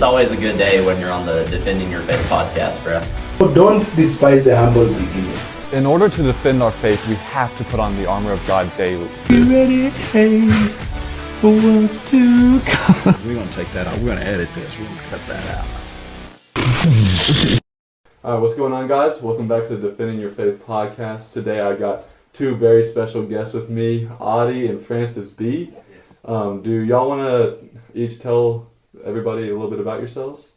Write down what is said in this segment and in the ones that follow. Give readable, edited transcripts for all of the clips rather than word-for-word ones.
It's always a good day when you're on the Defending Your Faith podcast, bro. Don't despise the humble beginning. In order to defend our faith, we have to put on the armor of God daily. Be ready for what's to come. We're going to take that out. We're going to edit this. We're going to cut that out. All right, what's going on, guys? Welcome back to the Defending Your Faith podcast. Today I got two very special guests with me, Audie and Francis Bii. Yes. Do y'all want to each tell everybody a little bit about yourselves?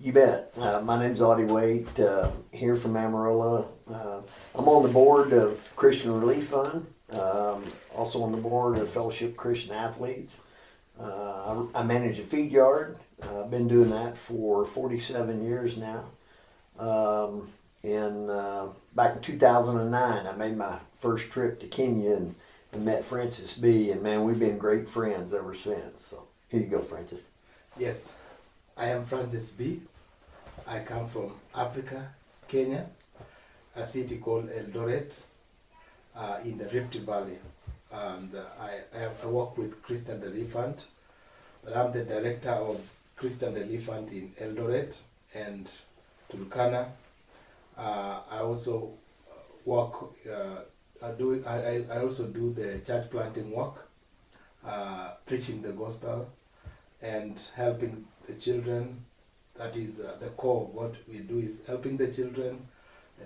You bet. My name's Audie Waite, here from Amarillo. I'm on the board of Christian Relief Fund, also on the board of Fellowship Christian Athletes. I manage a feed yard. I've been doing that for 47 years now. Back in 2009, I made my first trip to Kenya and met Francis Bii, and man, we've been great friends ever since. So here you go, Francis. Yes, I am Francis Bii. I come from Africa, Kenya, a city called Eldoret, in the Rift Valley. And I work with Christian Relief Fund, but I'm the director of Christian Relief Fund in Eldoret and Turkana. I also work. I also do the church planting work, preaching the gospel, and helping the children. That is the core of what we do, is helping the children,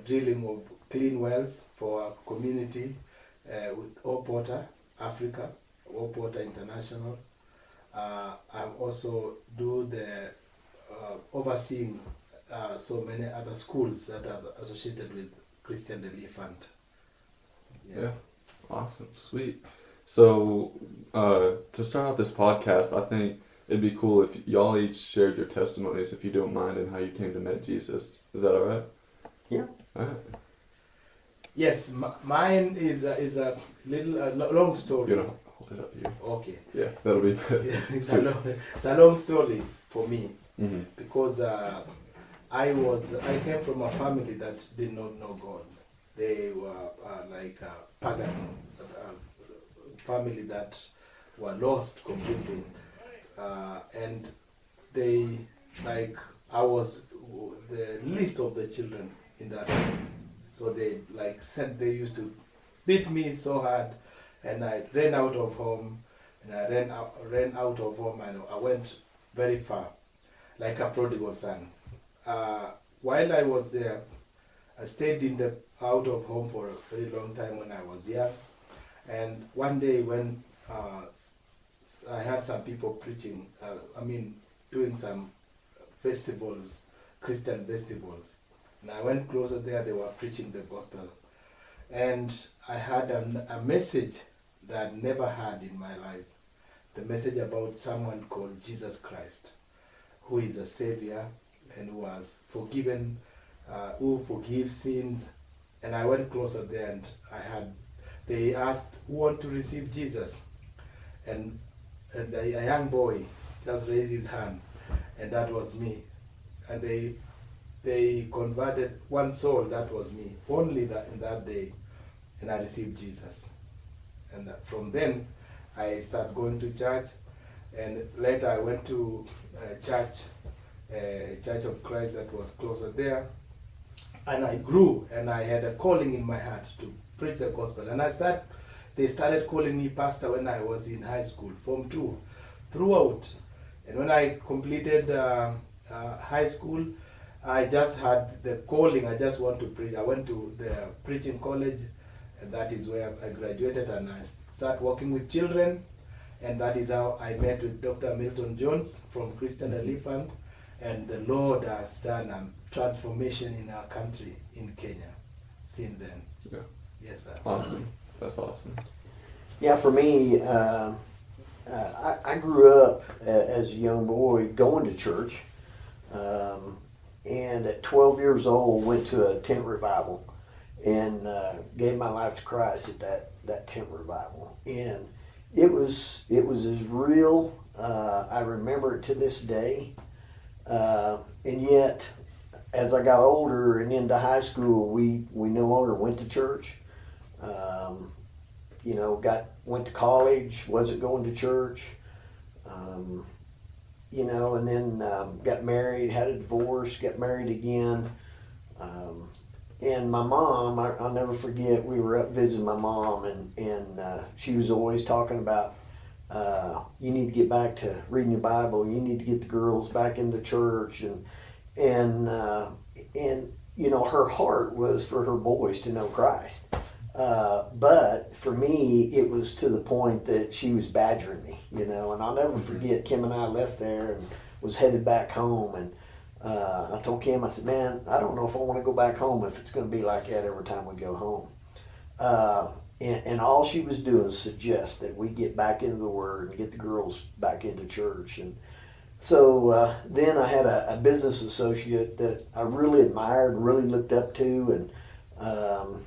drilling of clean wells for our community with Hope Water Africa, Hope Water International. I also do the overseeing so many other schools that are associated with Christian Relief Fund. Yes. Yeah, awesome, sweet. So to start out this podcast, I think it'd be cool if y'all each shared your testimonies, if you don't mind, and how you came to meet Jesus. Is that all right? Yeah. All right. Yes, mine is a long story. You know, hold it up here. Okay. Yeah, that'll be good. It's a long story for me, Mm-hmm. because I came from a family that did not know God. They were like a pagan family that were lost completely, and they, like, I was the least of the children in that family. So they used to beat me so hard, and I ran out of home, and I ran out of home, and I went very far, like a prodigal son. While I was there, I stayed out of home for a very long time when I was young, and one day when I had some people preaching, doing some festivals, Christian festivals. And I went closer there, they were preaching the gospel. And I had a message that I'd never had in my life. The message about someone called Jesus Christ, who is a savior and who has forgiven, who forgives sins. And I went closer there, and they asked, who want to receive Jesus? And a young boy just raised his hand, and that was me. And they converted one soul, that was me, only that in that day, and I received Jesus. And from then, I started going to church, and later I went to a Church of Christ that was closer there, and I grew, and I had a calling in my heart to preach the gospel, and they started calling me pastor when I was in high school, Form 2, throughout. And when I completed high school, I just had the calling, I just want to preach. I went to the preaching college, and that is where I graduated, and I started working with children, and that is how I met with Dr. Milton Jones from Christian Relief Fund, and the Lord has done a transformation in our country, in Kenya, since then. Yeah. Yes, sir. Awesome. That's awesome. Yeah, for me, I grew up as a young boy going to church, and at 12 years old went to a tent revival and gave my life to Christ at that tent revival. And it was as real. I remember it to this day. And yet, as I got older and into high school, we no longer went to church. Went to college, wasn't going to church. you know, and then got married, had a divorce, got married again. And my mom, I'll never forget, we were up visiting my mom, and she was always talking about, you need to get back to reading your Bible, you need to get the girls back in the church, and you know, her heart was for her boys to know Christ. But for me, it was to the point that she was badgering me, you know, and I'll never forget, Kim and I left there and was headed back home, and I told Kim, I said, man, I don't know if I want to go back home if it's going to be like that every time we go home. And all she was doing was suggest that we get back into the Word and get the girls back into church. And so then I had a business associate that I really admired and really looked up to and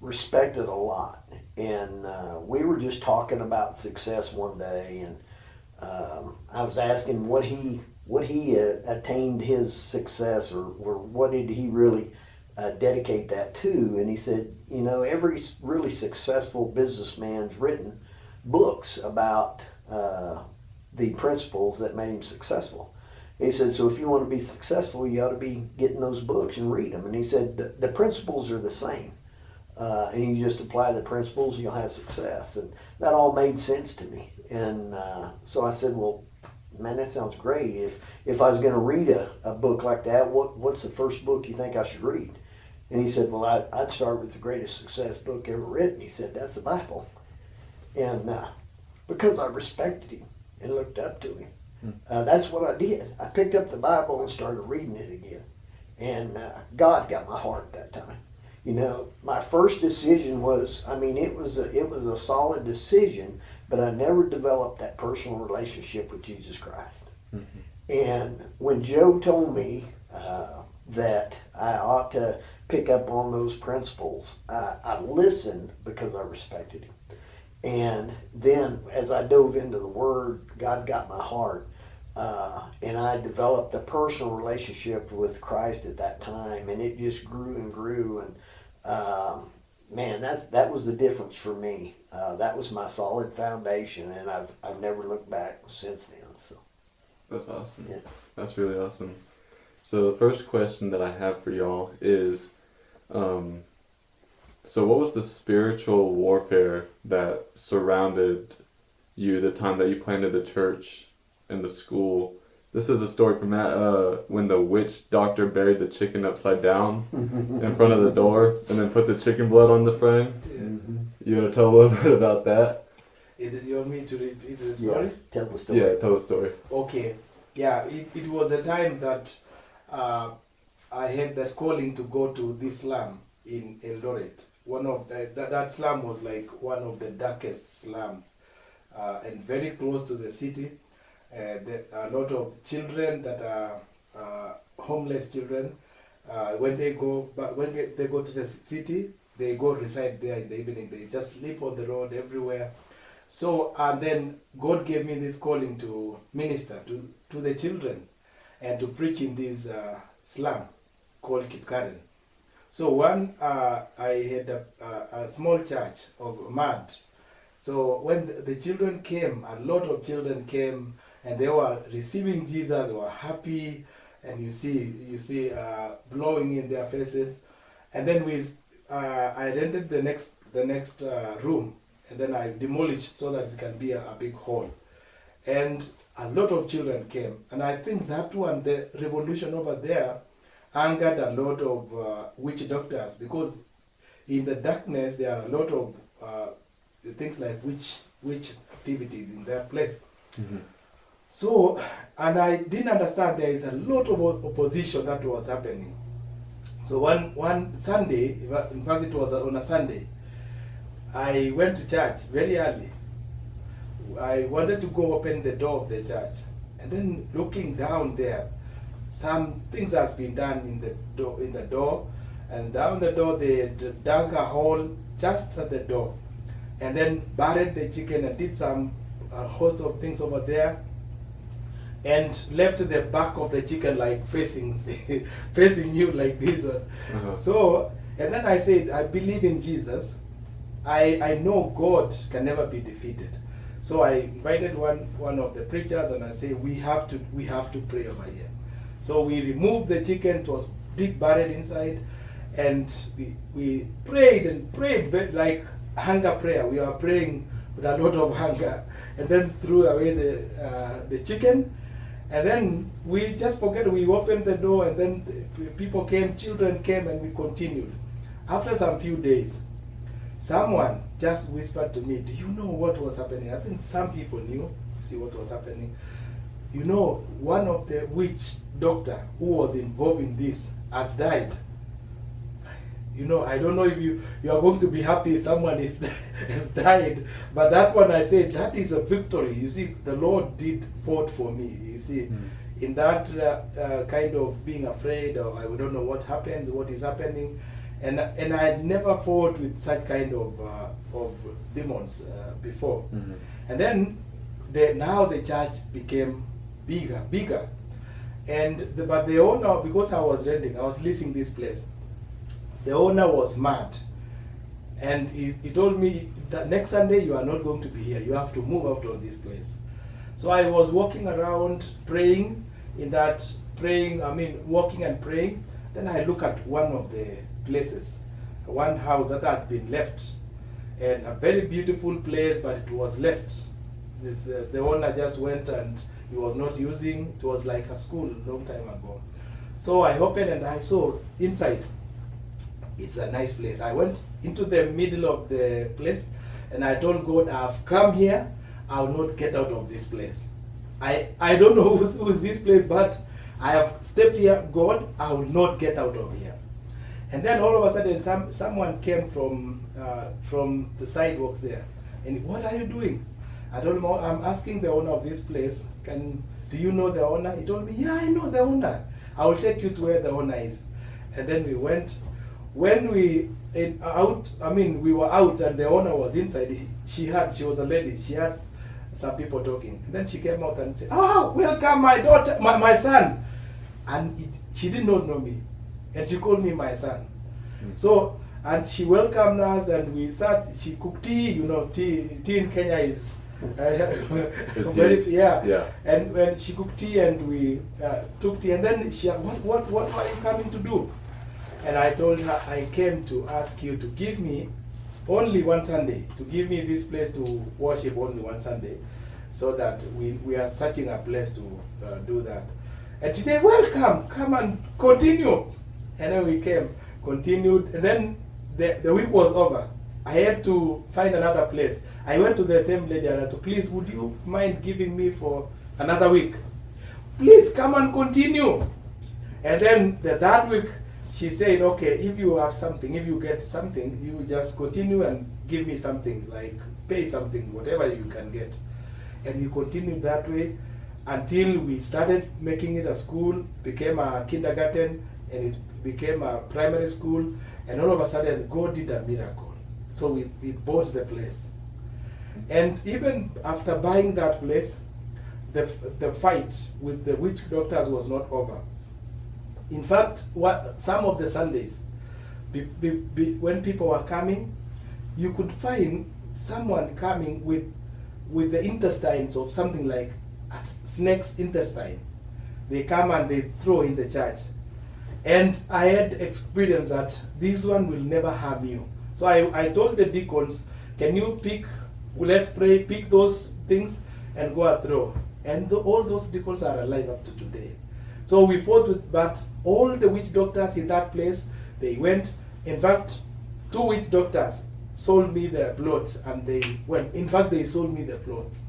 respected a lot. And we were just talking about success one day, and I was asking what he attained his success, or what did he really dedicate that to. And he said, you know, every really successful businessman's written books about the principles that made him successful. He said, so if you want to be successful, you ought to be getting those books and read them. And he said, the principles are the same. And you just apply the principles, you'll have success. And that all made sense to me. And so I said, well, man, that sounds great. If I was going to read a book like that, what's the first book you think I should read? And he said, well, I'd start with the greatest success book ever written. He said, that's the Bible. And because I respected him and looked up to him, that's what I did. I picked up the Bible and started reading it again. And God got my heart that time. You know, my first decision was, I mean, it was a solid decision, but I never developed that personal relationship with Jesus Christ. Mm-hmm. And when Joe told me that I ought to pick up on those principles, I listened because I respected him. And then as I dove into the Word, God got my heart. And I developed a personal relationship with Christ at that time, and it just grew and grew. And man, that was the difference for me. That was my solid foundation, and I've never looked back since then. So that's awesome. Yeah. That's really awesome. So the first question that I have for y'all is, so what was the spiritual warfare that surrounded you the time that you planted the church and the school? This is a story from that, when the witch doctor buried the chicken upside down in front of the door and then put the chicken blood on the frame. Yeah. Mm-hmm. You want to tell a little bit about that? Is it you want me to repeat the story? Yeah, tell the story. Yeah, tell the story. Okay. Yeah, it was a time that I had that calling to go to this slum in Eldoret. One of that slum was like one of the darkest slums, and very close to the city. There are a lot of children that are homeless children. When they go to the city, they go reside there in the evening. They just sleep on the road everywhere. So and then God gave me this calling to minister to the children and to preach in this slum called Kipkaren. So I had a small church of mud. So when the children came, a lot of children came, and they were receiving Jesus. They were happy, and you see blowing in their faces. And then I rented the next room, and then I demolished so that it can be a big hall. And a lot of children came, and I think that one, the revolution over there, angered a lot of witch doctors, because in the darkness there are a lot of things like witch activities in that place. Mm-hmm. So, and I didn't understand there is a lot of opposition that was happening. So one Sunday, in fact it was on a Sunday, I went to church very early. I wanted to go open the door of the church, and then looking down there, some things has been done in the door, and down the door they dug a hole just at the door, and then buried the chicken and did some host of things over there, and left the back of the chicken like facing you like this one. Uh-huh. So, and then I said, I believe in Jesus. I know God can never be defeated. So I invited one of the preachers, and I say we have to pray over here. So we removed the chicken. It was big buried inside, and we prayed and prayed like hunger prayer. We were praying with a lot of hunger, and then threw away the chicken. And then we just forget, we opened the door, and then people came, children came, and we continued. After some few days, someone just whispered to me, do you know what was happening? I think some people knew, see what was happening. You know, one of the witch doctor who was involved in this has died. You know, I don't know if you are going to be happy someone has died, but that one I said, that is a victory. You see, the Lord fought for me. You see, in that kind of being afraid, or I don't know what happens, what is happening, and I had never fought with such kind of demons before. And then now the church became bigger, but the owner, because I was renting, I was leasing this place. The owner was mad, and he told me that next Sunday you are not going to be here. You have to move out of this place. So I was walking around praying, walking and praying. Then I look at one of the places, one house that has been left, and a very beautiful place, but it was left. The owner just went and he was not using. It was like a school a long time ago. So I opened and I saw inside. It's a nice place. I went into the middle of the place, and I told God, I've come here, I will not get out of this place. I don't know who's this place, but I have stepped here. God, I will not get out of here. And then all of a sudden, someone came from the sidewalks there. And what are you doing? I told him, I'm asking the owner of this place, do you know the owner? He told me, yeah, I know the owner. I will take you to where the owner is. And then we went. When we were out and the owner was inside. She was a lady. She had some people talking, and then she came out and said, "Oh, welcome, my daughter, my son," and she did not know me, and she called me my son. So, and she welcomed us, and we sat. She cooked tea. You know, tea in Kenya is very, yeah. And when she cooked tea, and we took tea, and then she, what are you coming to do? And I told her, I came to ask you to give me only one Sunday, to give me this place to worship only one Sunday, so that we are searching a place to do that. And she said, welcome, come and continue. And then we came, continued, and then the week was over. I had to find another place. I went to the same lady and I said, please, would you mind giving me for another week? Please come and continue. And then the third week, she said, okay, if you have something, if you get something, you just continue and give me something, like pay something, whatever you can get. And we continued that way until we started making it a school, became a kindergarten, and it became a primary school. And all of a sudden, God did a miracle. So we bought the place. And even after buying that place, the fight with the witch doctors was not over. In fact, some of the Sundays, when people were coming, you could find someone coming with the intestines of something like a snake's intestine. They come and they throw in the church. And I had experience that this one will never harm you. So I told the deacons, can you let's pray, pick those things and go and throw. And all those deacons are alive up to today. So we fought but all the witch doctors in that place, they went. In fact, 2 witch doctors sold me their plots, and they went. In fact, they sold me the plots.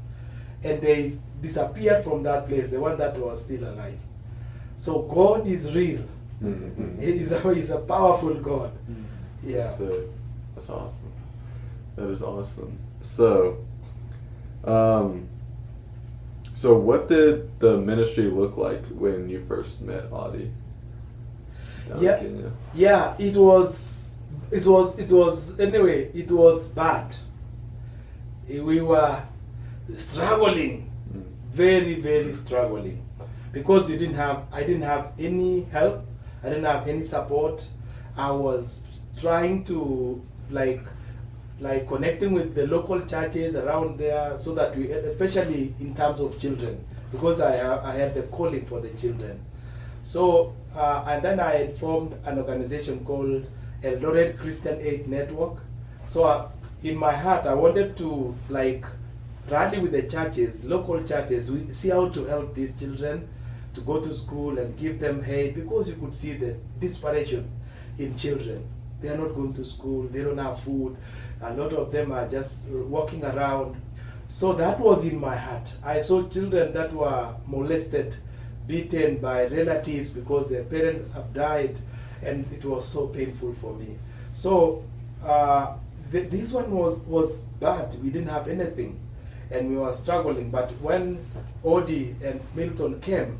And they disappeared from that place, the one that was still alive. So God is real. Mm-hmm. He's a powerful God. Mm-hmm. Yeah. That's awesome. That is awesome. So what did the ministry look like when you first met Audie? Yeah, it was bad. We were struggling, very, very struggling, because I didn't have any help. I didn't have any support. I was trying to like connecting with the local churches around there, so that we, especially in terms of children, because I had the calling for the children. So and then I had formed an organization called Eldoret Christian Aid Network. So in my heart, I wanted to like rally with the churches, local churches, we see how to help these children to go to school and give them aid, because you could see the desperation in children. They are not going to school, they don't have food, a lot of them are just walking around. So that was in my heart. I saw children that were molested, beaten by relatives because their parents have died, and it was so painful for me. So this one was bad. We didn't have anything and we were struggling, but when Audie and Milton came,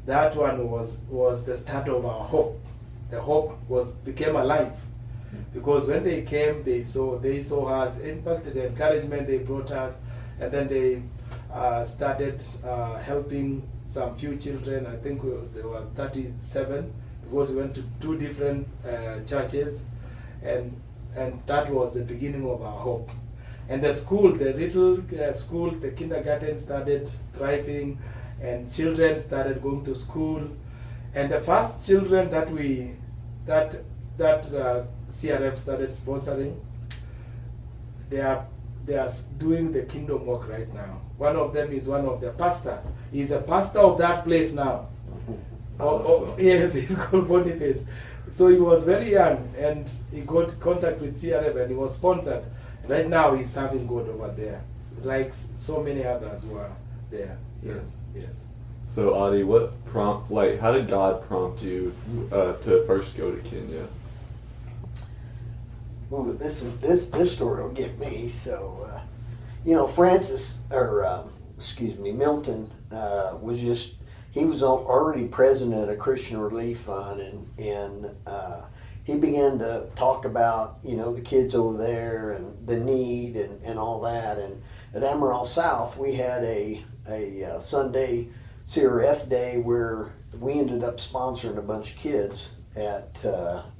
that one was the start of our hope. The hope became alive, because when they came, they saw us. In fact, the encouragement they brought us, and then they started helping some few children. I think there were 37, because we went to 2 different churches, and that was the beginning of our hope. And the school, the little school, the kindergarten started thriving, and children started going to school. And the first children that CRF started sponsoring, they are doing the kingdom work right now. One of them is one of the pastor. He's a pastor of that place now. Yes, he's called Boniface. So he was very young, and he got contact with CRF, and he was sponsored. Right now he's serving God over there, like so many others who are there. Yes, yes. So Audie, how did God prompt you to first go to Kenya? Well, this story will get me. So, Milton he was already president of Christian Relief Fund, and he began to talk about, the kids over there and the need and all that. And at Amaral South, we had a Sunday CRF day where we ended up sponsoring a bunch of kids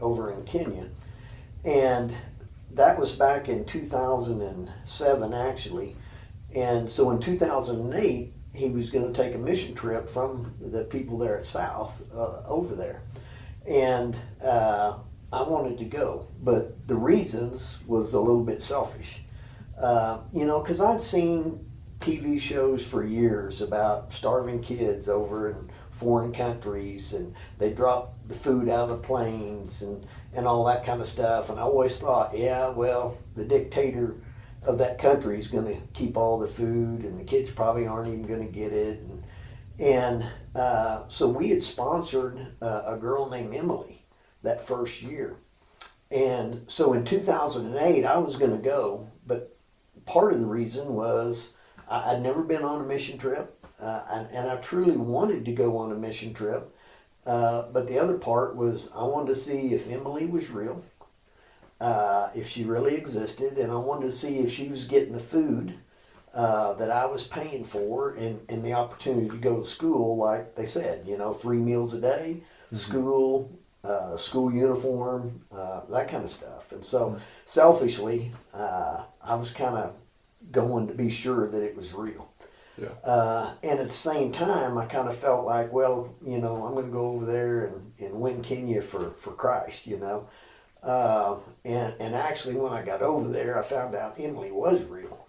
over in Kenya. And that was back in 2007, actually. And so in 2008, he was going to take a mission trip from the people there at South over there. And I wanted to go, but the reasons was a little bit selfish. Because I'd seen TV shows for years about starving kids over in foreign countries, and they drop the food out of the planes and all that kind of stuff. And I always thought, yeah, well, the dictator of that country is going to keep all the food, and the kids probably aren't even going to get it. And so we had sponsored a girl named Emily that first year. And so in 2008, I was going to go, but part of the reason was I'd never been on a mission trip, and I truly wanted to go on a mission trip. But the other part was I wanted to see if Emily was real, if she really existed, and I wanted to see if she was getting the food that I was paying for, and the opportunity to go to school, like they said, 3 meals a day, school uniform, that kind of stuff. And so selfishly, I was kind of going to be sure that it was real. Yeah. And at the same time, I kind of felt like, well, I'm going to go over there and win Kenya for Christ, And actually, when I got over there, I found out Emily was real,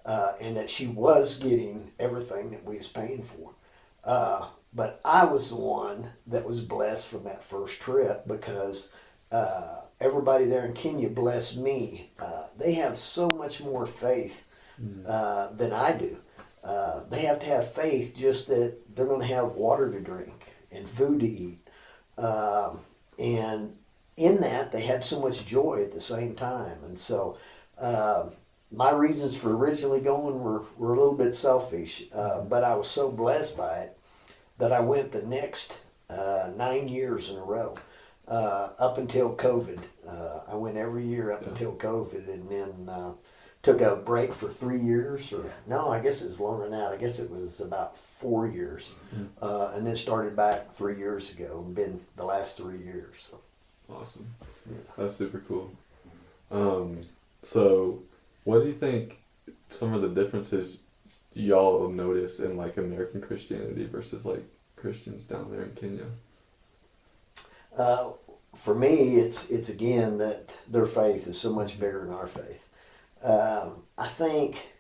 and that she was getting everything that we was paying for. But I was the one that was blessed from that first trip, because everybody there in Kenya blessed me. They have so much more faith than I do. They have to have faith just that they're going to have water to drink and food to eat. And in that, they had so much joy at the same time. And so my reasons for originally going were a little bit selfish, but I was so blessed by it that I went the next 9 years in a row, up until COVID. I went every year up until COVID, and then took a break for 3 years. No, I guess it was longer than that. I guess it was about 4 years, and then started back 3 years ago, and been the last 3 years. So. Awesome. Yeah. That's super cool. So, what do you think some of the differences y'all will notice in like American Christianity versus like Christians down there in Kenya? For me, it's again that their faith is so much bigger than our faith. I think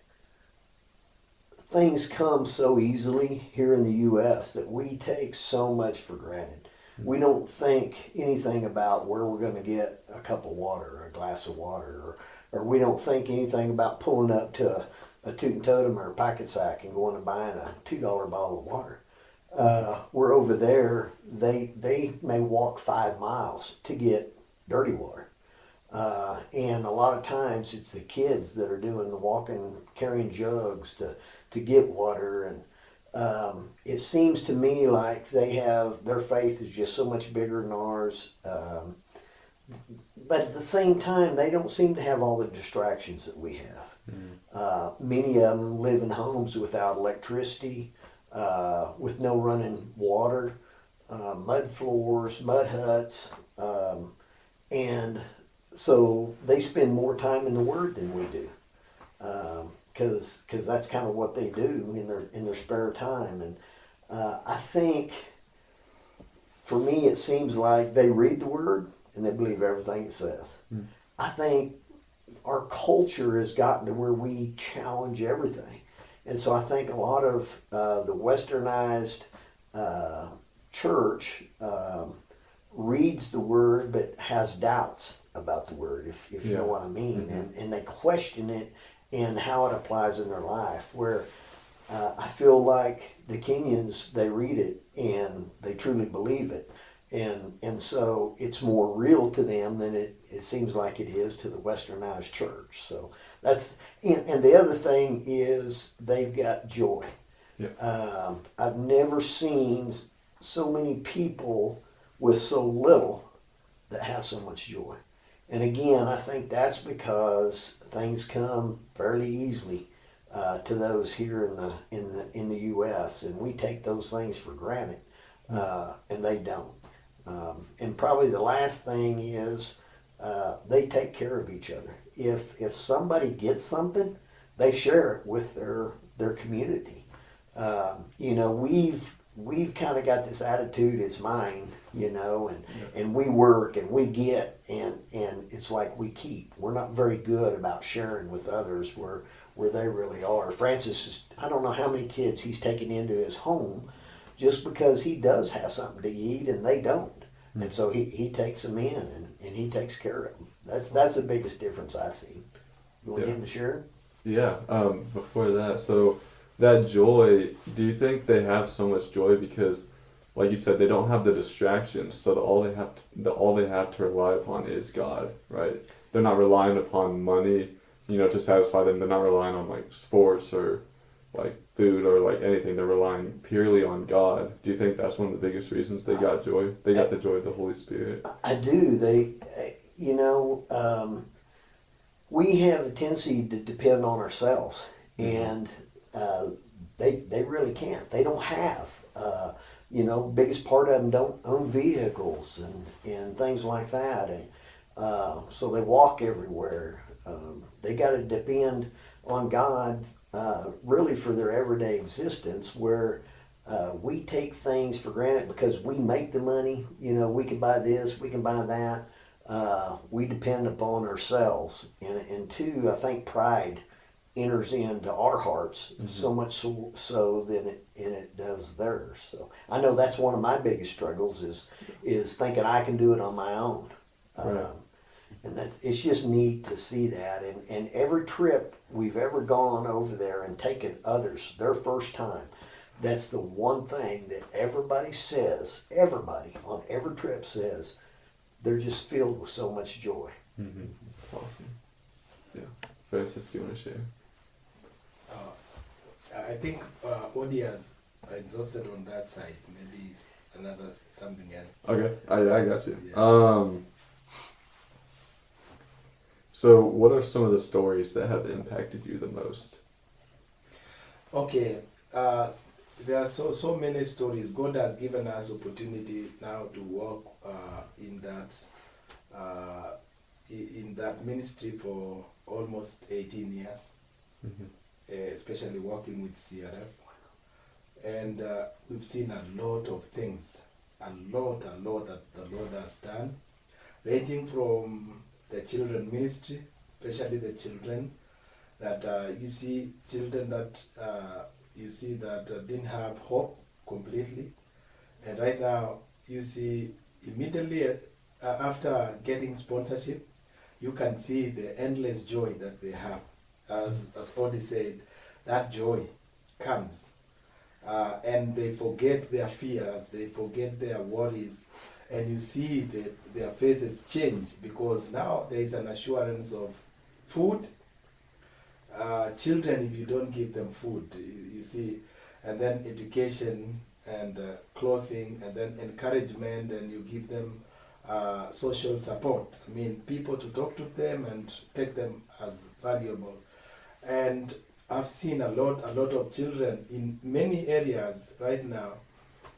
things come so easily here in the U.S. that we take so much for granted. We don't think anything about where we're going to get a cup of water or a glass of water, or we don't think anything about pulling up to a Toot and Totem or a Packet Sack and going and buying a $2 bottle of water. We're over there, they may walk 5 miles to get dirty water. And a lot of times it's the kids that are doing the walking, carrying jugs to get water. And it seems to me like their faith is just so much bigger than ours. But at the same time, they don't seem to have all the distractions that we have. Many of them live in homes without electricity, with no running water, mud floors, mud huts, and so they spend more time in the Word than we do, because that's kind of what they do in their spare time. And I think, for me, it seems like they read the Word and they believe everything it says. I think our culture has gotten to where we challenge everything. And so I think a lot of the westernized church reads the Word but has doubts about the Word, if you know what I mean. And they question it and how it applies in their life, where I feel like the Kenyans, they read it and they truly believe it. And so it's more real to them than it seems like it is to the westernized church. So that's, and the other thing is they've got joy. I've never seen so many people with so little that have so much joy. And again, I think that's because things come fairly easily to those here in the U.S. and we take those things for granted, and they don't. And probably the last thing is they take care of each other. If somebody gets something, they share it with their community. We've kind of got this attitude, it's mine, and we work and we get, and it's like we keep. We're not very good about sharing with others where they really are. Francis, I don't know how many kids he's taken into his home just because he does have something to eat and they don't. And so he takes them in and he takes care of them. That's the biggest difference I've seen. You want him to share? Yeah. Before that, so that joy, do you think they have so much joy because, like you said, they don't have the distractions, so all they have to rely upon is God, right? They're not relying upon money, to satisfy them. They're not relying on like sports or like food or like anything. They're relying purely on God. Do you think that's one of the biggest reasons they got joy? They got the joy of the Holy Spirit. I do. We have a tendency to depend on ourselves, and they really can't. They don't have. Biggest part of them don't own vehicles and things like that, and so they walk everywhere. They got to depend on God really for their everyday existence, where we take things for granted because we make the money. We can buy this, we can buy that. We depend upon ourselves, and two, I think pride enters into our hearts so much so than it does theirs. So I know that's one of my biggest struggles is thinking I can do it on my own. Right. And it's just neat to see that. And every trip we've ever gone over there and taken others their first time, that's the one thing that everybody on every trip says, they're just filled with so much joy. That's awesome. Yeah. Francis, do you want to share? I think Audie has exhausted on that side. Maybe it's something else. Okay, I got you. Yeah. So what are some of the stories that have impacted you the most? Okay, there are so many stories. God has given us opportunity now to walk in that ministry for almost 18 years, especially working with CRF. And we've seen a lot of things, a lot that the Lord has done, ranging from the children ministry, especially the children that you see children that didn't have hope completely, and right now you see immediately after getting sponsorship, you can see the endless joy that they have. As Audie said, that joy comes, and they forget their fears, they forget their worries, and you see their faces change because now there is an assurance of food. Children, if you don't give them food, you see, and then education and clothing, and then encouragement, and you give them social support. I mean, people to talk to them and take them as valuable. And I've seen a lot of children in many areas right now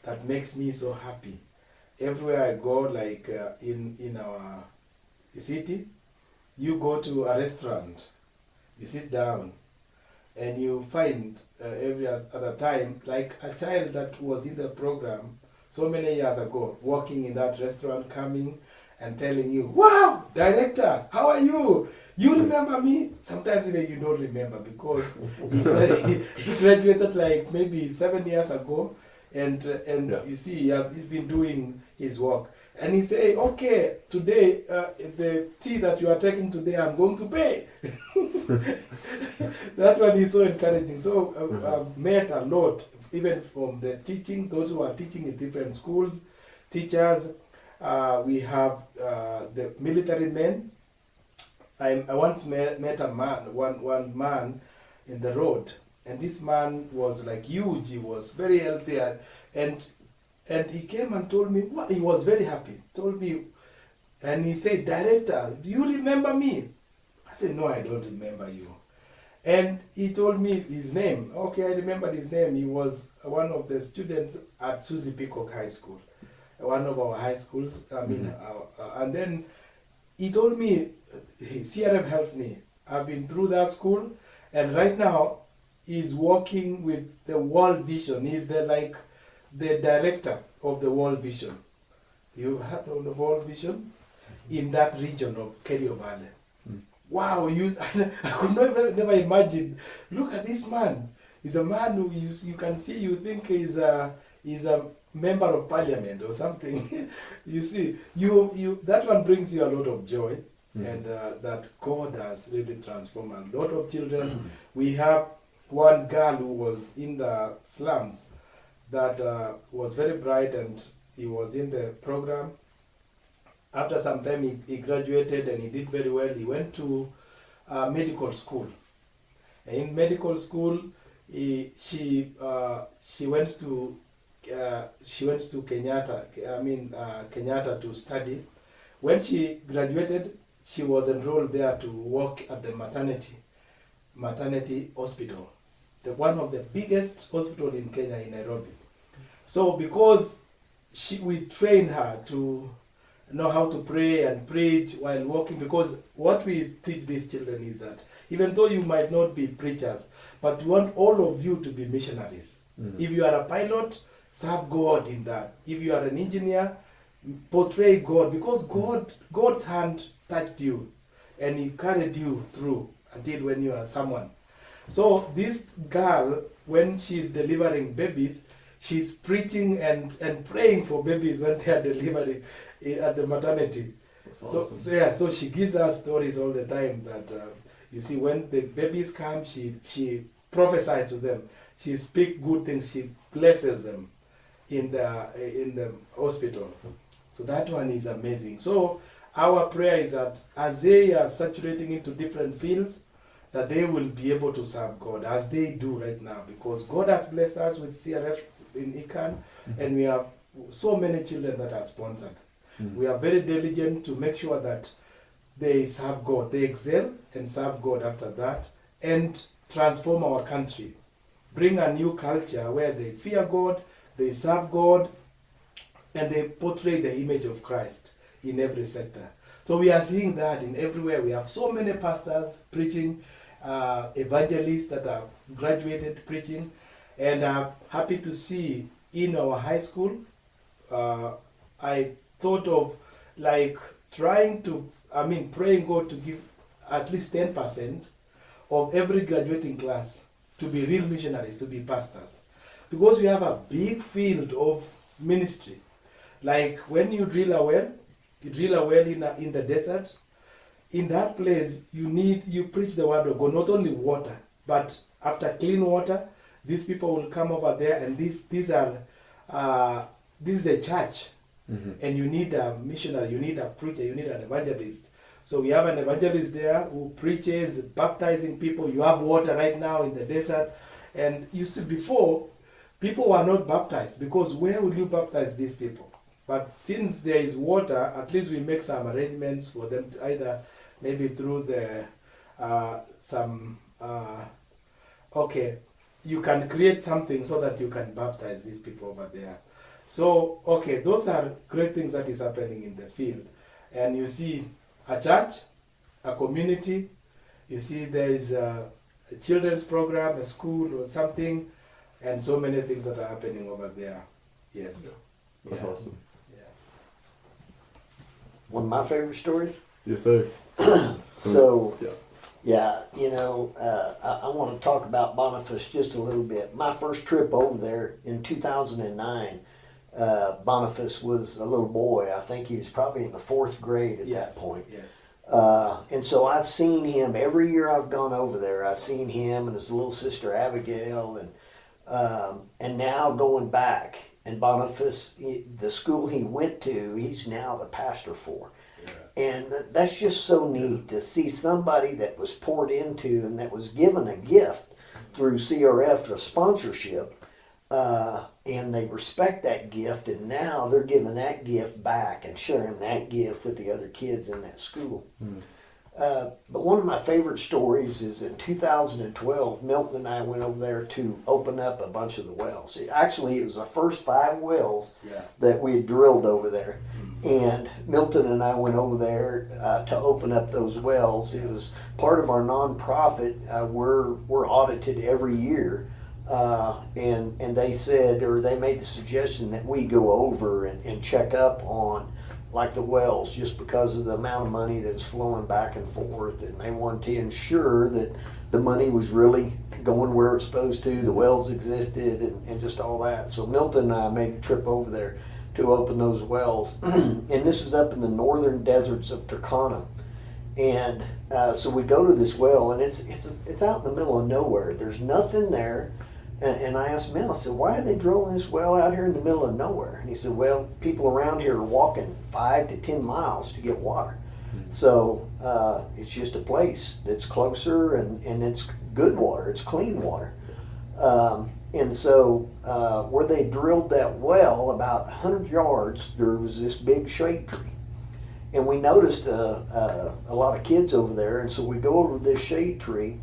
that makes me so happy. Everywhere I go, like in our city, you go to a restaurant, you sit down, and you find every other time, like a child that was in the program so many years ago, working in that restaurant, coming and telling you, "Wow, director, how are you? You remember me?" Sometimes even you don't remember because he graduated like maybe 7 years ago, and you see he's been doing his work. And he say, "Okay, today the tea that you are taking today, I'm going to pay." That one is so encouraging. So I've met a lot, even from the teaching, those who are teaching in different schools, teachers. We have the military men. I once met a man, one man in the road, and this man was like huge. He was very healthy, and he came and told me, what, he was very happy, told me, and he said, "Director, do you remember me?" I said, "No, I don't remember you." And he told me his name. Okay, I remembered his name. He was one of the students at Susie Peacock High School, one of our high schools. I mean, and then he told me, CRF helped me. I've been through that school, and right now he's working with the World Vision. He's the director of the World Vision. You heard of the World Vision? In that region of Kerio Valley. Wow, I could never imagine. Look at this man. He's a man who you can see, you think he's a member of parliament or something. You see, you that one brings you a lot of joy, and that God has really transformed a lot of children. We have one girl who was in the slums that was very bright, and he was in the program. After some time, he graduated and he did very well. He went to medical school. And in medical school, she went to Kenyatta to study. When she graduated, she was enrolled there to work at the maternity hospital, one of the biggest hospital in Kenya, in Nairobi. So because we trained her to know how to pray and preach while walking, because what we teach these children is that even though you might not be preachers, but we want all of you to be missionaries. If you are a pilot, serve God in that. If you are an engineer, portray God, because God's hand touched you and he carried you through until when you are someone. So this girl, when she's delivering babies, she's preaching and praying for babies when they are delivering at the maternity. Awesome. So she gives us stories all the time that you see, when the babies come, she prophesies to them. She speaks good things. She blesses them in the hospital. So that one is amazing. So our prayer is that as they are saturating into different fields, that they will be able to serve God as they do right now, because God has blessed us with CRF in Ikan, and we have so many children that are sponsored. We are very diligent to make sure that they serve God, they excel and serve God after that, and transform our country. Bring a new culture where they fear God, they serve God, and they portray the image of Christ in every sector. So we are seeing that in everywhere. We have so many pastors preaching, evangelists that are graduated preaching, and I'm happy to see in our high school, I thought of like praying God to give at least 10% of every graduating class to be real missionaries, to be pastors. Because we have a big field of ministry. Like when you drill a well in the desert. In that place, you preach the word of God, not only water, but after clean water, these people will come over there, and this is a church, and you need a missionary, you need a preacher, you need an evangelist. So we have an evangelist there who preaches, baptizing people. You have water right now in the desert, and you see before, people were not baptized because where will you baptize these people? But since there is water, at least we make some arrangements for them to either maybe through the you can create something so that you can baptize these people over there. So those are great things that is happening in the field. And you see a church, a community, you see there is a children's program, a school or something, and so many things that are happening over there. Yes. That's awesome. One of my favorite stories. Yes, sir. So, yeah. I want to talk about Boniface just a little bit. My first trip over there in 2009, Boniface was a little boy. I think he was probably in the 4th grade at that point. Yes. And so I've seen him every year I've gone over there. I've seen him and his little sister Abigail, and now going back. And Boniface, the school he went to, he's now the pastor for. Yeah. And that's just so neat to see somebody that was poured into and that was given a gift through CRF, a sponsorship, and they respect that gift, and now they're giving that gift back and sharing that gift with the other kids in that school. But one of my favorite stories is in 2012, Milton and I went over there to open up a bunch of the wells. It was the first 5 wells that we had drilled over there. And Milton and I went over there to open up those wells. It was part of our nonprofit. We're audited every year. And they said, or they made the suggestion that we go over and check up on like the wells, just because of the amount of money that's flowing back and forth, and they wanted to ensure that the money was really going where it's supposed to, the wells existed, and just all that. So Milton and I made a trip over there to open those wells, and this is up in the northern deserts of Turkana. And so we go to this well, and it's out in the middle of nowhere. There's nothing there. And I asked Mel, I said, why are they drilling this well out here in the middle of nowhere? And he said, well, people around here are walking 5 to 10 miles to get water. So it's just a place that's closer, and it's good water, it's clean water. And so where they drilled that well, about 100 yards, there was this big shade tree. And we noticed a lot of kids over there, and so we go over to this shade tree,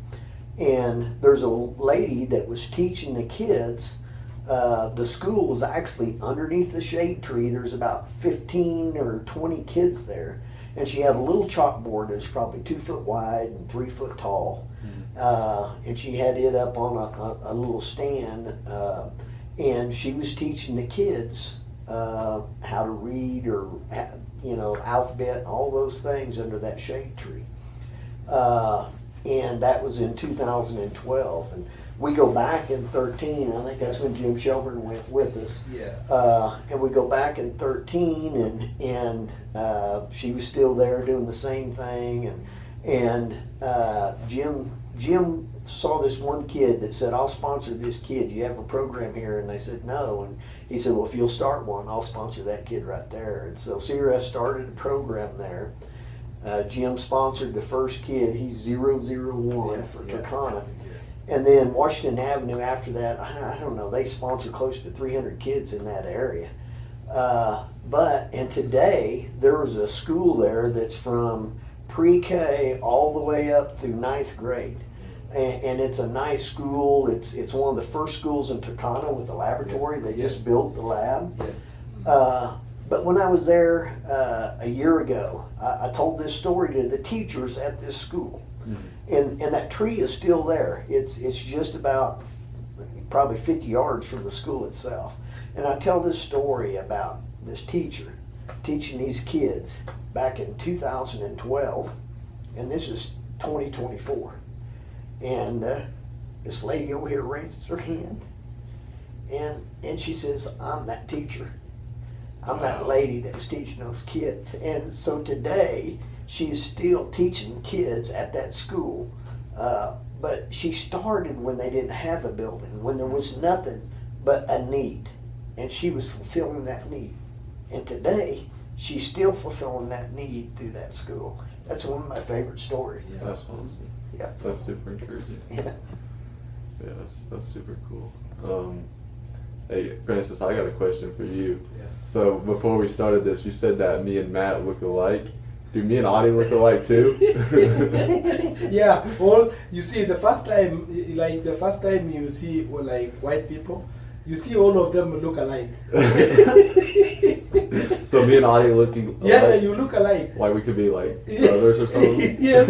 and there's a lady that was teaching the kids. The school was actually underneath the shade tree. There's about 15 or 20 kids there. And she had a little chalkboard that was probably 2 foot wide and 3 foot tall. And she had it up on a little stand. And she was teaching the kids how to read, or, alphabet and all those things under that shade tree. And that was in 2012. And we go back in 13, I think that's when Jim Shelburne went with us. Yeah. And we go back in 13, and she was still there doing the same thing. And Jim saw this one kid that said, I'll sponsor this kid. You have a program here? And they said, no. And he said, well, if you'll start one, I'll sponsor that kid right there. And so CRS started a program there. Jim sponsored the first kid. He's 001 for Turkana. And then Washington Avenue after that, I don't know, they sponsor close to 300 kids in that area. And today, there is a school there that's from pre-K all the way up through 9th grade. And it's a nice school. It's one of the first schools in Turkana with a laboratory. They just built the lab. Yes. But when I was there a year ago, I told this story to the teachers at this school. And that tree is still there. It's just about probably 50 yards from the school itself. And I tell this story about this teacher teaching these kids back in 2012, and this is 2024. And this lady over here raises her hand, and she says, "I'm that teacher. I'm that lady that was teaching those kids." And so today, she's still teaching kids at that school. But she started when they didn't have a building, when there was nothing but a need. And she was fulfilling that need. And today, she's still fulfilling that need through that school. That's one of my favorite stories. Yeah. That's awesome. Yeah. That's super encouraging. Yeah. Yeah, that's super cool. Hey, Francis, I got a question for you. Yes. So before we started this, you said that me and Matt look alike. Do me and Audie look alike too? Yeah. Well, you see, the first time you see like white people, you see all of them look alike. So me and Audie looking alike? Yeah, you look alike. Like we could be like brothers or something? Yes.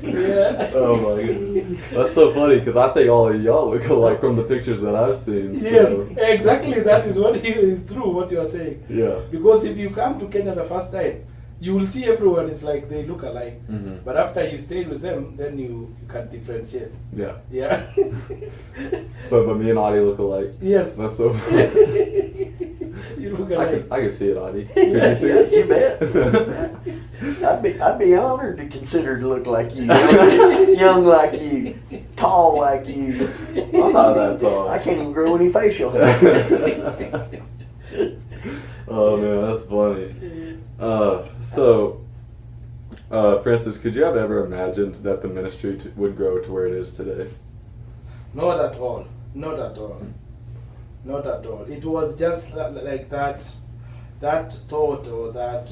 Yeah. Oh my goodness. That's so funny because I think all of y'all look alike from the pictures that I've seen. So. Yes, exactly. That is what is true. What you are saying. Yeah. Because if you come to Kenya the first time, you will see everyone is like they look alike. Mm-hmm. But after you stay with them, then you can differentiate. Yeah. Yeah. So, but me and Audie look alike. Yes. That's so funny. You look I alike. can see it, Audie. Could you see it? You bet. I'd be honored to consider to look like you, young like you, tall like you. I'm not that tall. I can't even grow any facial hair. Oh man, that's funny. Francis, could you have ever imagined that the ministry would grow to where it is today? Not at all. Not at all. Not at all. It was just like that thought or that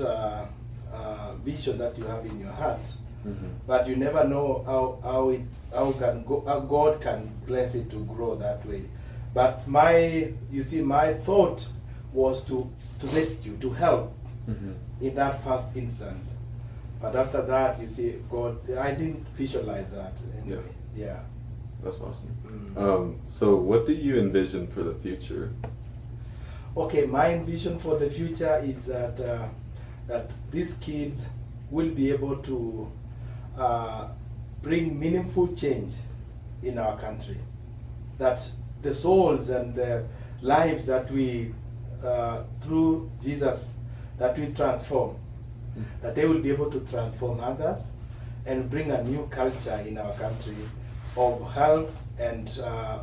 vision that you have in your heart. Mm-hmm. But you never know how God can bless it to grow that way. But my thought was to rescue, to help Mm-hmm. in that first instance. But after that, you see, God, I didn't visualize that anyway. Yeah. That's awesome. Mm. So what do you envision for the future? Okay, my vision for the future is that these kids will be able to bring meaningful change in our country. That the souls and the lives that we, through Jesus, that we transform, that they will be able to transform others and bring a new culture in our country of help and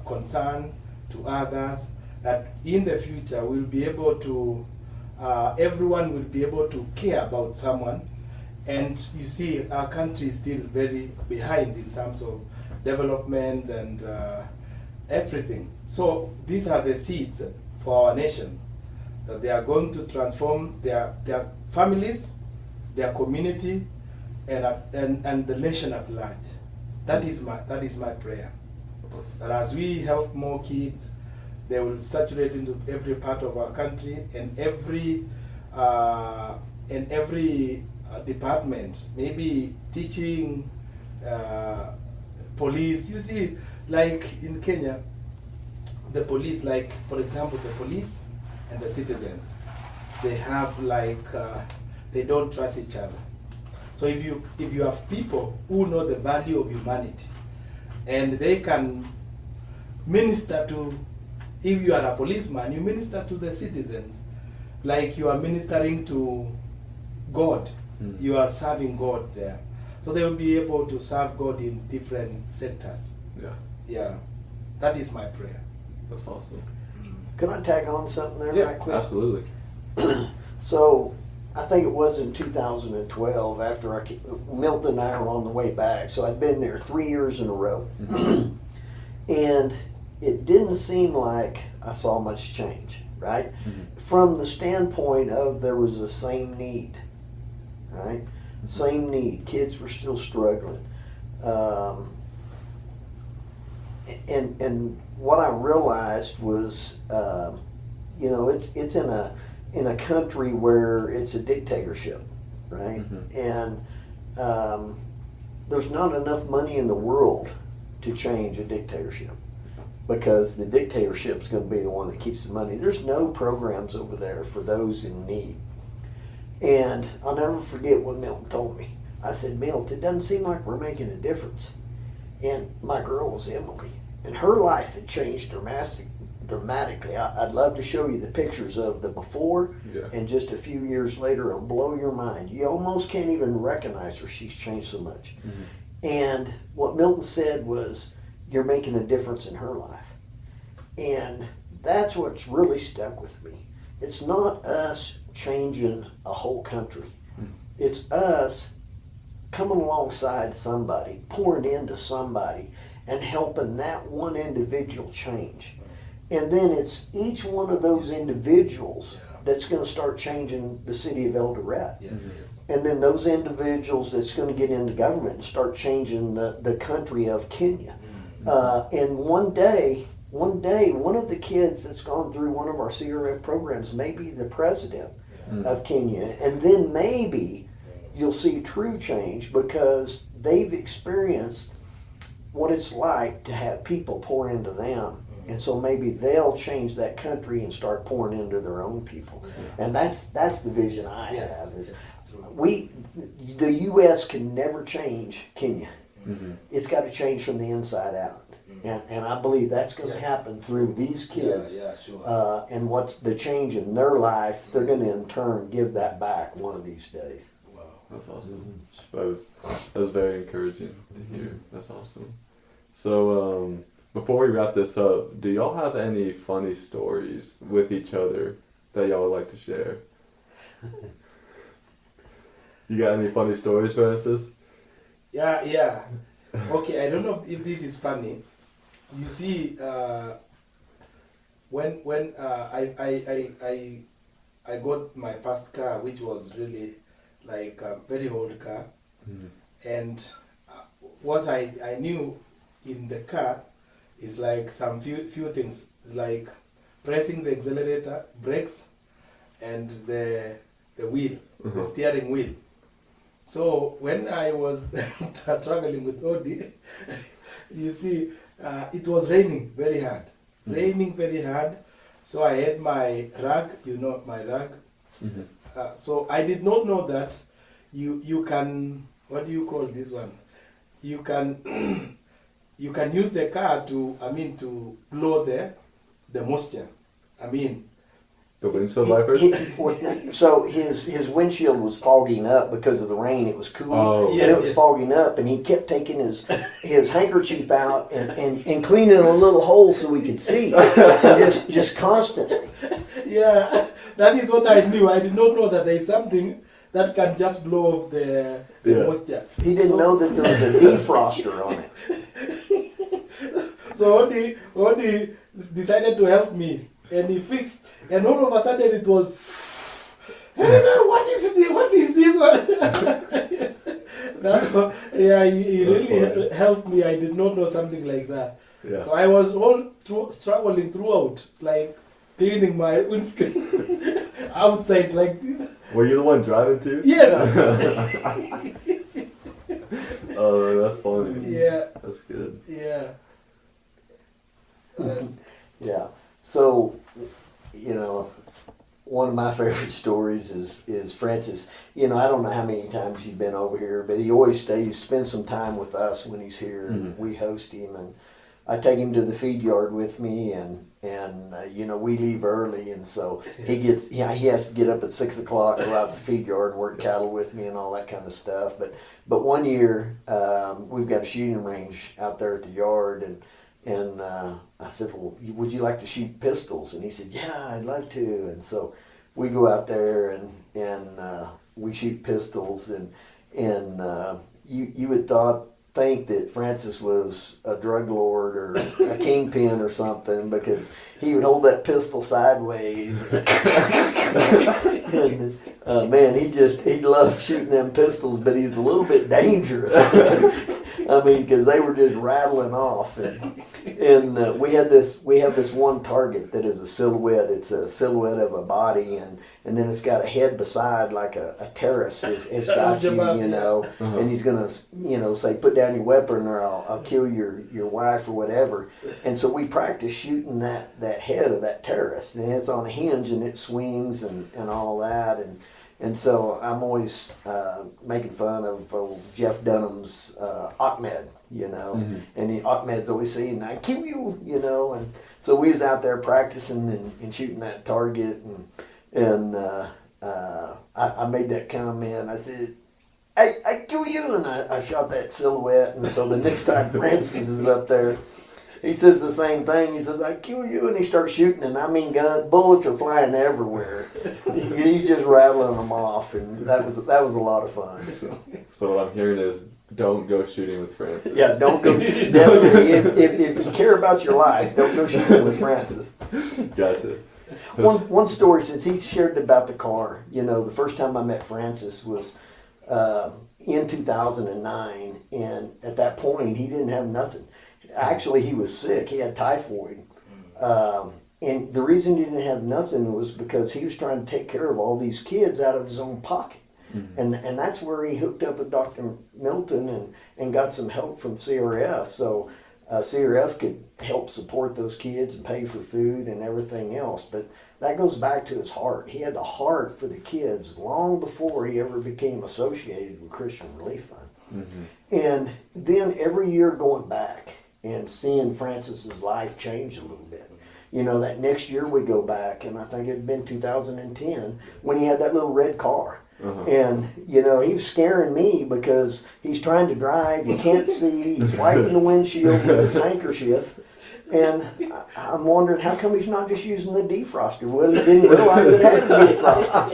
concern to others, that in the future we'll be able to, everyone will be able to care about someone. And you see, our country is still very behind in terms of development and everything. So these are the seeds for our nation, that they are going to transform their families, their community, and the nation at large. That is my prayer. Awesome. That as we help more kids, they will saturate into every part of our country and every department, maybe teaching, police. You see, like in Kenya, the police, like for example, the police and the citizens, they have they don't trust each other. So if you have people who know the value of humanity, and they can minister to, if you are a policeman, you minister to the citizens, like you are ministering to God. You are serving God there. So they will be able to serve God in different sectors. Yeah. Yeah. That is my prayer. That's awesome. Can I tag on something there right quick? Absolutely. So, I think it was in 2012 after Milton and I were on the way back. So I'd been there 3 years in a row. Mm-hmm. And it didn't seem like I saw much change, right? Mm-hmm. From the standpoint of there was the same need, right? Mm-hmm. Same need. Kids were still struggling. And what I realized was, you know, it's in a country where it's a dictatorship, right? And there's not enough money in the world to change a dictatorship, because the dictatorship's going to be the one that keeps the money. There's no programs over there for those in need. And I'll never forget what Milton told me. I said, Milt, it doesn't seem like we're making a difference. And my girl was Emily, and her life had changed dramatically. I'd love to show you the pictures of the before and just a few years later. It'll blow your mind. You almost can't even recognize her. She's changed so much. And what Milton said was, you're making a difference in her life. And that's what's really stuck with me. It's not us changing a whole country. It's us coming alongside somebody, pouring into somebody, and helping that one individual change. And then it's each one of those individuals that's going to start changing the city of El Dorado. Yes. And then those individuals that's going to get into government and start changing the country of Kenya. And one day, one of the kids that's gone through one of our CRF programs may be the president of Kenya. And then maybe you'll see true change, because they've experienced what it's like to have people pour into them. And so maybe they'll change that country and start pouring into their own people. And that's the vision I have. Is the U.S. can never change Kenya. It's got to change from the inside out. And I believe that's going to happen through these kids. And what's the change in their life, they're going to in turn give that back one of these days. Wow. That's awesome. That was very encouraging to hear. That's awesome. So, before we wrap this up, do y'all have any funny stories with each other that y'all would like to share? You got any funny stories, Francis? Yeah. Okay, I don't know if this is funny. You see, when I got my first car, which was really like a very old car, and what I knew in the car is like some few things. It's like pressing the accelerator, brakes, and the wheel, the steering wheel. So when I was traveling with Audie, you see, it was raining very hard. So I had my rag, my rag. So I did not know that you can, what do you call this one? You can you can use the car to blow the moisture. The windshield wipers? So his windshield was fogging up because of the rain. It was cool. Oh. And it was fogging up, and he kept taking his handkerchief out and cleaning a little hole so we could see. And just constantly. Yeah, that is what I knew. I did not know that there is something that can just blow off the moisture. He didn't know that there was a defroster on it. So Audie decided to help me, and he fixed, and all of a sudden it was, what is this one? He really helped me. I did not know something like that. Yeah. So I was struggling throughout, like cleaning my windscreen outside like this. Were you the one driving too? Yes. Oh, that's funny. Yeah. That's good. Yeah. Yeah. So, one of my favorite stories is Francis. I don't know how many times you've been over here, but he always spends some time with us when he's here. And we host him, and I take him to the feed yard with me, and we leave early, and so he has to get up at 6 o'clock, go out to the feed yard and work cattle with me and all that kind of stuff. But one year we've got a shooting range out there at the yard, and I said, well, would you like to shoot pistols? And he said, yeah, I'd love to. And so we go out there and we shoot pistols, and you would think that Francis was a drug lord or a kingpin or something, because he would hold that pistol sideways. And man, he loved shooting them pistols, but he's a little bit dangerous. I mean, because they were just rattling off, and we have this one target that is a silhouette. It's a silhouette of a body, and then it's got a head beside like a terrorist has got you, you know, and he's gonna, you know, say put down your weapon or I'll kill your wife or whatever. And so we practice shooting that head of that terrorist, and it's on a hinge and it swings and all that, and so I'm always making fun of Jeff Dunham's Ahmed, you know, and Ahmed's always saying, "I kill you," you know, and so we was out there practicing and shooting that target, and I made that comment. I said, I kill you, and I shot that silhouette, and so the next time Francis is up there, he says the same thing. He says, "I kill you," and he starts shooting, and I mean, bullets are flying everywhere. He's just rattling them off, and that was a lot of fun. So what I'm hearing is, don't go shooting with Francis. Yeah, don't go. Definitely, if you care about your life, don't go shooting with Francis. Gotcha. One story, since he shared about the car, you know, the first time I met Francis was in 2009, and at that point he didn't have nothing. Actually, he was sick. He had typhoid. And the reason he didn't have nothing was because he was trying to take care of all these kids out of his own pocket. And that's where he hooked up with Dr. Milton and got some help from CRF. So CRF could help support those kids and pay for food and everything else. But that goes back to his heart. He had the heart for the kids long before he ever became associated with Christian Relief Fund. And then every year going back and seeing Francis's life change a little bit. You know, that next year we go back, and I think it had been 2010, when he had that little red car. And, you know, he was scaring me because he's trying to drive, you can't see, he's wiping the windshield with his handkerchief. And I'm wondering, how come he's not just using the defroster? Well, he didn't realize it had a defroster.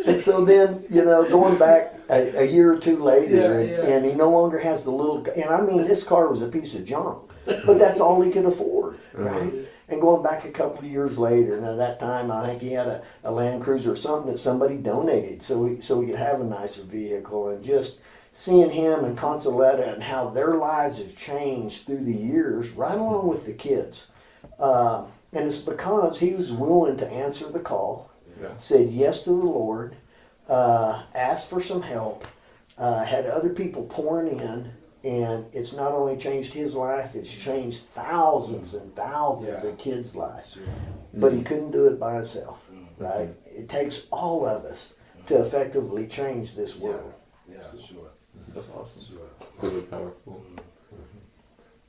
And so then, you know, going back a year or two later, and he no longer has the little, and I mean, this car was a piece of junk, but that's all he could afford, right? And going back a couple of years later, now that time I think he had a Land Cruiser or something that somebody donated so he could have a nicer vehicle, and just seeing him and Consoletta and how their lives have changed through the years, right along with the kids. And it's because he was willing to answer the call, said yes to the Lord, asked for some help, had other people pouring in, and it's not only changed his life, it's changed thousands and thousands of kids' lives. But he couldn't do it by himself, right? It takes all of us to effectively change this world. Yeah, sure. That's awesome. Sure. Super powerful.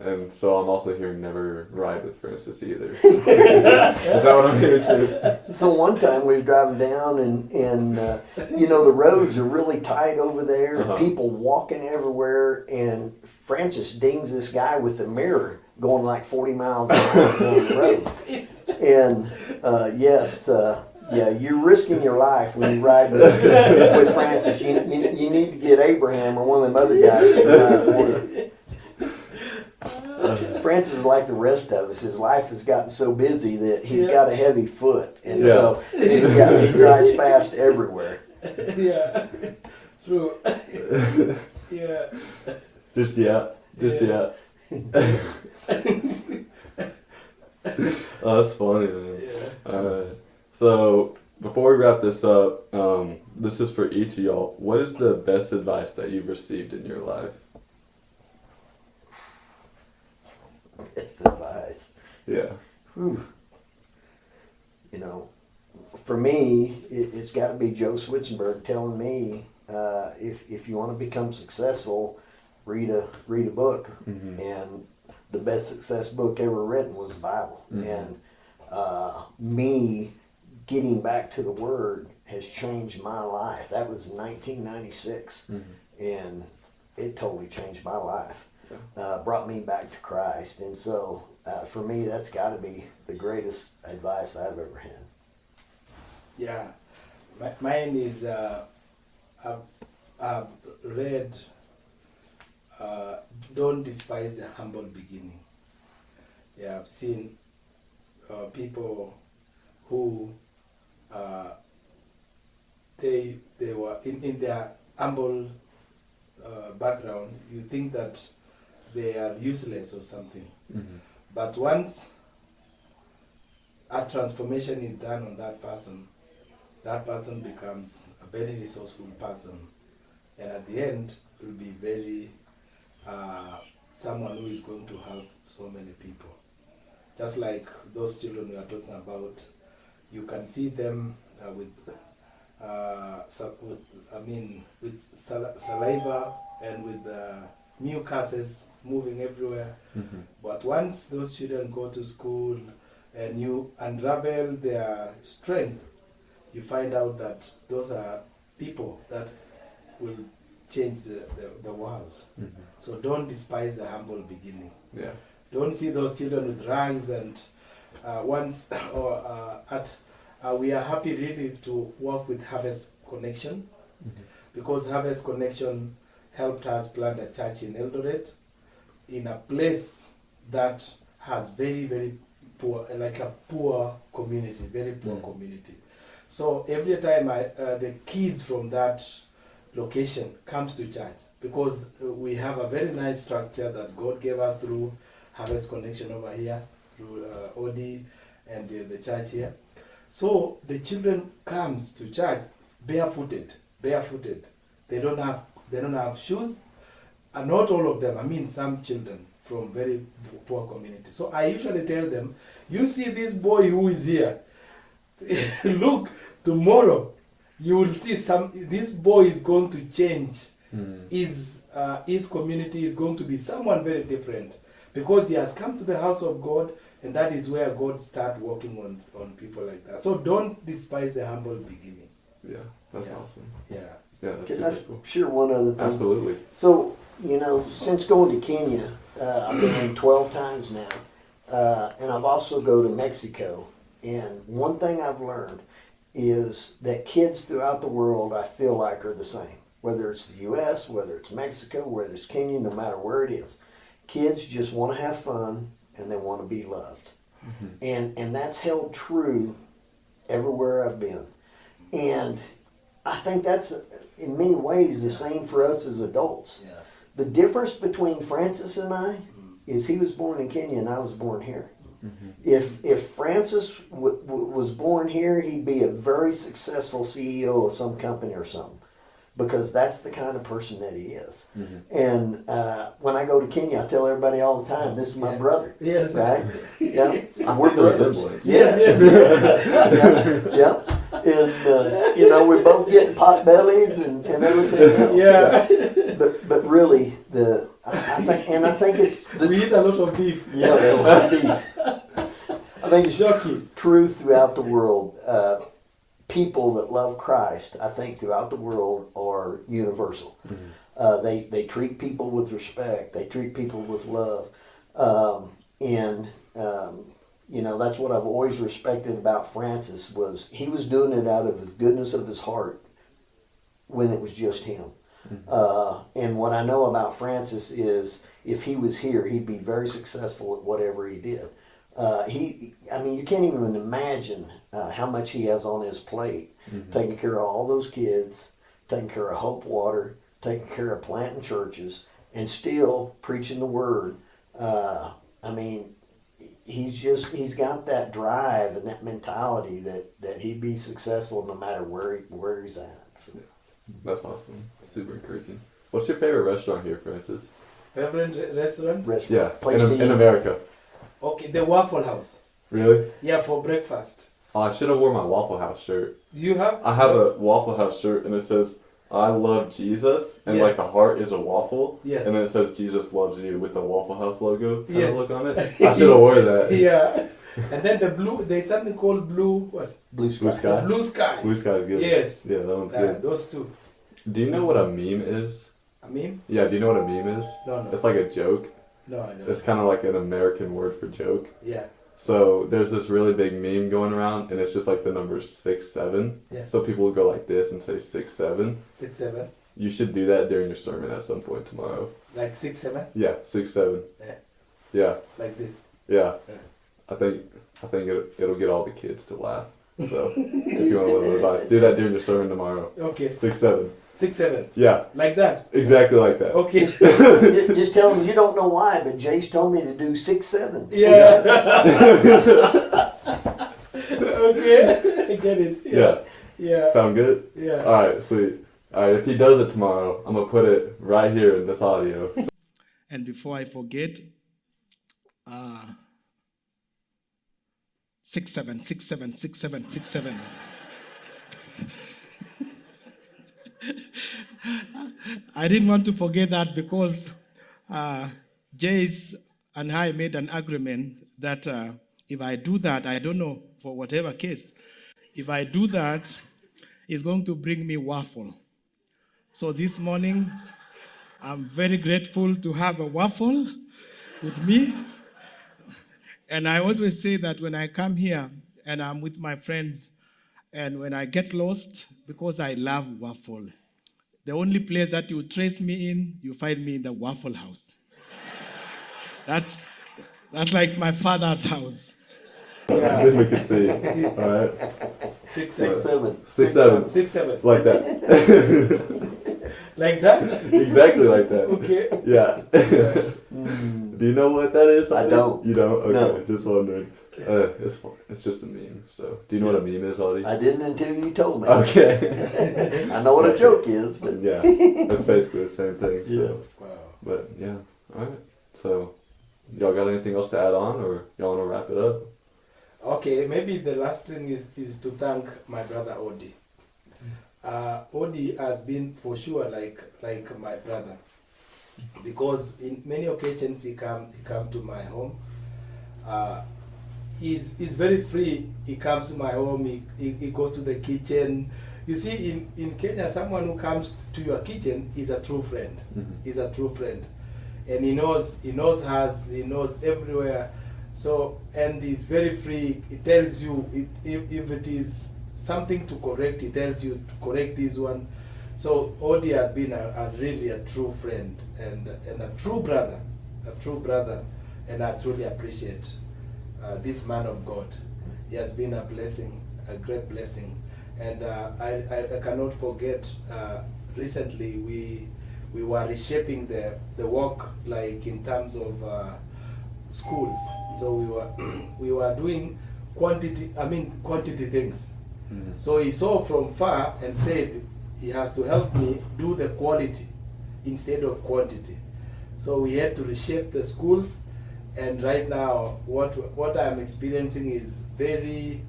And so I'm also hearing never ride with Francis either. Is that what I'm hearing too? So one time we was driving down and you know, the roads are really tight over there, people walking everywhere, and Francis dings this guy with the mirror going like 40 miles an hour down the road. And yeah, you're risking your life when you ride with Francis. You need to get Abraham or one of them other guys to ride for you. Francis is like the rest of us. His life has gotten so busy that he's got a heavy foot, and so he drives fast everywhere. Yeah, true. Yeah. Just yeah. Oh, that's funny, man. Yeah. So before we wrap this up, this is for each of y'all. What is the best advice that you've received in your life? Best advice. Yeah. Whew. You know, for me, it's got to be Joe Switzenberg telling me, if you want to become successful, read a book. And the best success book ever written was the Bible. And me getting back to the Word has changed my life. That was in 1996, and it totally changed my life. Brought me back to Christ, and so for me, that's got to be the greatest advice I've ever had. Yeah, mine is I've read Don't Despise the Humble Beginning. Yeah, I've seen people who they were in their humble background, you think that they are useless or something. Mm-hmm. But once a transformation is done on that person becomes a very resourceful person, and at the end will be very someone who is going to help so many people. Just like those children we are talking about, you can see them with saliva and with mucuses moving everywhere. Mm-hmm. But once those children go to school and you unravel their strength, you find out that those are people that will change the world. Mm-hmm. So don't despise the humble beginning. Yeah. Don't see those children with ranks and we are happy really to work with Harvest Connexion, Mm-hmm. because Harvest Connexion helped us plant a church in Eldoret in a place that has very, very poor, like a poor community, very poor community. So every time the kids from that location comes to church, because we have a very nice structure that God gave us through Harvest Connexion over here, through Audie and the church here. So the children comes to church barefooted. They don't have shoes, and not all of them. I mean, some children from very poor community. So I usually tell them, you see this boy who is here, look, tomorrow you will see this boy is going to change. His community is going to be someone very different, because he has come to the house of God, and that is where God starts working on people like that. So don't despise the humble beginning. Yeah, that's Yeah. awesome. Yeah. Yeah, that's Can I super cool. share one other thing? Absolutely. So, since going to Kenya, I've been 12 times now, and I've also go to Mexico. And one thing I've learned is that kids throughout the world, I feel like, are the same. Whether it's the U.S., whether it's Mexico, whether it's Kenya, no matter where it is. Kids just want to have fun, and they want to be loved. Mm-hmm. And that's held true everywhere I've been. And I think that's, in many ways, the same for us as adults. Yeah. The difference between Francis and I is he was born in Kenya and I was born here. Mm-hmm. If Francis was born here, he'd be a very successful CEO of some company or something, because that's the kind of person that he is. Mm-hmm. And when I go to Kenya, I tell everybody all the time, this is my brother. Yes. Right? Yeah. We're brothers. Yes. Yeah. And we're both getting pot bellies and everything else. Yeah. But really, I think it's We eat a lot of beef. yeah, beef. I think it's true throughout the world. People that love Christ, I think, throughout the world are universal. Mm-hmm. They treat people with respect. They treat people with love, that's what I've always respected about Francis, was he was doing it out of the goodness of his heart when it was just him. Mm-hmm. And what I know about Francis is, if he was here, he'd be very successful at whatever he did. You can't even imagine how much he has on his plate, taking care of all those kids, taking care of Hope Water, taking care of planting churches, and still preaching the word. He's got that drive and that mentality that he'd be successful no matter where he's at. So. That's awesome. Super encouraging. What's your favorite restaurant here, Francis? Favorite restaurant? Yeah, Place in America. Okay, the Waffle House. Really? Yeah, for breakfast. Oh, I should have worn my Waffle House shirt. You have? I have a Waffle House shirt, and it says, I love Jesus, and Yes. the heart is a waffle. Yes. And then it says, Jesus loves you, with the Waffle House logo kind Yes. of look on it. I should have worn that. Yeah. And then the blue, there's something called blue Blue Sky. Blue Sky? blue sky. Blue Sky is good. Yes. Yeah, that one's good. Those two. Do you know what a meme is? A meme? Yeah, do you know what a meme is? No. It's like a joke. No, I don't. It's kind of like an American word for joke. Yeah. So there's this really big meme going around, and it's just like the numbers 6, 7. Yeah. So people will go like this and say 6, 7. 6, 7. You should do that during your sermon at some point tomorrow. Like 6, 7. Yeah, 6, 7. Yeah. Yeah, Like this. yeah. Yeah. I think it'll get all the kids to laugh. So if you want a little advice, do that during your sermon tomorrow. Okay. 6, 7. 6'7". Yeah, Like that. exactly like that. Okay. Just tell them you don't know why, but Jace told me to do 6'7". Yeah. Okay. I get it. Yeah. Yeah. Sound good? Yeah. All right, sweet. All right, if he does it tomorrow, I'm gonna put it right here in this audio. And before I forget, 6'7", 6'7", 6'7", 6'7". I didn't want to forget that because Jace and I made an agreement that if I do that, I don't know, for whatever case, if I do that, it's going to bring me waffle. So this morning, I'm very grateful to have a waffle with me. And I always say that when I come here and I'm with my friends and when I get lost, because I love waffle, the only place that you trace me in, you find me in the Waffle House. That's like my father's house. Then we can see. All right. 6'7". 6'7". 6'7". Like that. Like that? Exactly like that. Okay. Yeah. Do you know what that is? I don't. You don't? Okay, No. just wondering. It's fun. It's just a meme. So, do you know what a meme is, Audie? I didn't until you told me. Okay. I know what a joke is, but Yeah, that's basically the same thing. So, Wow. but yeah, all right. So, y'all got anything else to add on, or y'all want to wrap it up? Okay, maybe the last thing is to thank my brother Audie. Audie has been for sure like my brother, because in many occasions he come to my home. He's very free. He comes to my home. He goes to the kitchen. You see, in Kenya, someone who comes to your kitchen is a true friend. Mm-hmm. He's a true friend, and he knows us. He knows everywhere. So, and he's very free. He tells you if it is something to correct, he tells you to correct this one. So Audie has been really a true friend and a true brother, and I truly appreciate this man of God. He has been a blessing, a great blessing, and I cannot forget. Recently, we were reshaping the work, like in terms of schools. So we were doing quantity things. Mm-hmm. So he saw from far and said he has to help me do the quality instead of quantity. So we had to reshape the schools, and right now what I'm experiencing is very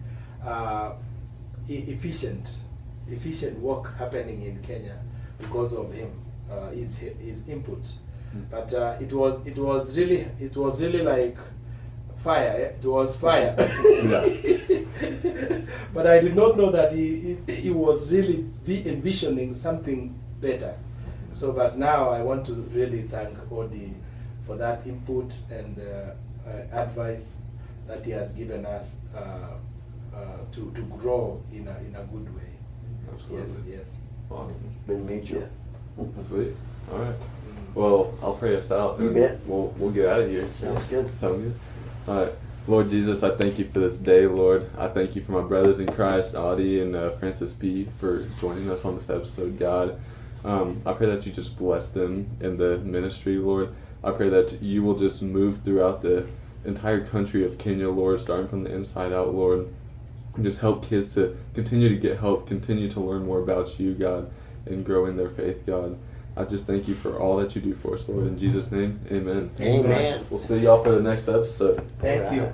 efficient work happening in Kenya because of him, his input. But it was really like fire. It was fire. Yeah. But I did not know that he was really envisioning something better. So, but now I want to really thank Audie for that input and advice that he has given us to grow in a good way. Absolutely. Yes. Awesome. it's been mutual. Sweet. All right. Well, I'll pray us out. You and bet. We'll get out of here. Sounds good. Sound good? All right. Lord Jesus, I thank you for this day, Lord. I thank you for my brothers in Christ, Audie and Francis Bii, for joining us on this episode, God. I pray that you just bless them in the ministry, Lord. I pray that you will just move throughout the entire country of Kenya, Lord, starting from the inside out, Lord. And just help kids to continue to get help, continue to learn more about you, God, and grow in their faith, God. I just thank you for all that you do for us, Lord. In Jesus' name, amen. Amen. We'll see y'all for the next episode. Thank you. Right.